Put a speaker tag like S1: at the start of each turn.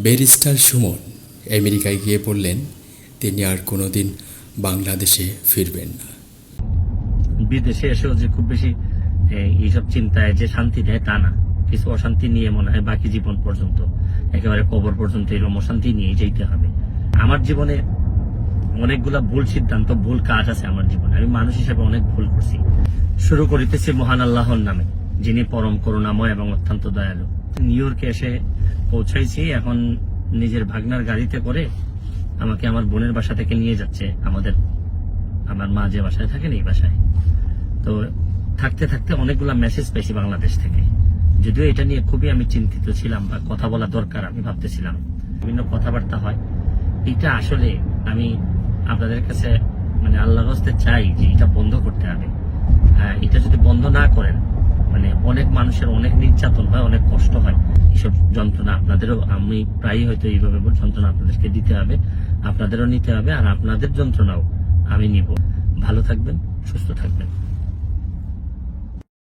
S1: Barrister Suman আমেরিকায় গিয়ে বললেন তিনি আর কোনোদিন বাংলাদেশে ফিরবেন না।
S2: বিদেশে এসেও যে খুব বেশি এইসব চিন্তায় যে শান্তি দেয় তা না, কিছু অশান্তি নিয়ে মনে হয় বাকি জীবন পর্যন্ত, একেবারে কবর পর্যন্ত এরকম অশান্তি নিয়ে যেতে হবে। আমার জীবনে অনেকগুলা ভুল সিদ্ধান্ত, ভুল কাজ আছে আমার জীবনে। আমি মানুষ হিসেবে অনেক ভুল করছি। শুরু করিতেছি মহান আল্লাহর নামে, যিনি পরম করুণাময় এবং অত্যন্ত দয়ালু। নিউ ইয়র্কে এসে পৌঁছাইছি, এখন নিজের ভাগনার গাড়িতে করে আমাকে আমার বোনের বাসা থেকে নিয়ে যাচ্ছে আমার মা যে বাসায় থাকেন এই বাসায়। তো থাকতে থাকতে অনেকগুলা মেসেজ পেয়েছি বাংলাদেশ থেকে। যদিও এটা নিয়ে খুবই আমি চিন্তিত ছিলাম, বা কথা বলা দরকার আমি ভাবতেছিলাম, বিভিন্ন কথাবার্তা হয়। এটা আসলে আমি আপনাদের কাছে মানে আল্লাহর রাস্তায় চাই যে এটা বন্ধ করতে হবে। এটা যদি বন্ধ না করেন, মানে অনেক মানুষের অনেক নির্যাতন হয়, অনেক কষ্ট হয়। এইসব যন্ত্রণা আপনাদেরও, আমি প্রায়ই হয়তো এইভাবে যন্ত্রণা আপনাদেরকে দিতে হবে, আপনাদেরও নিতে হবে, আর আপনাদের যন্ত্রণাও আমি নিব। ভালো থাকবেন, সুস্থ থাকবেন।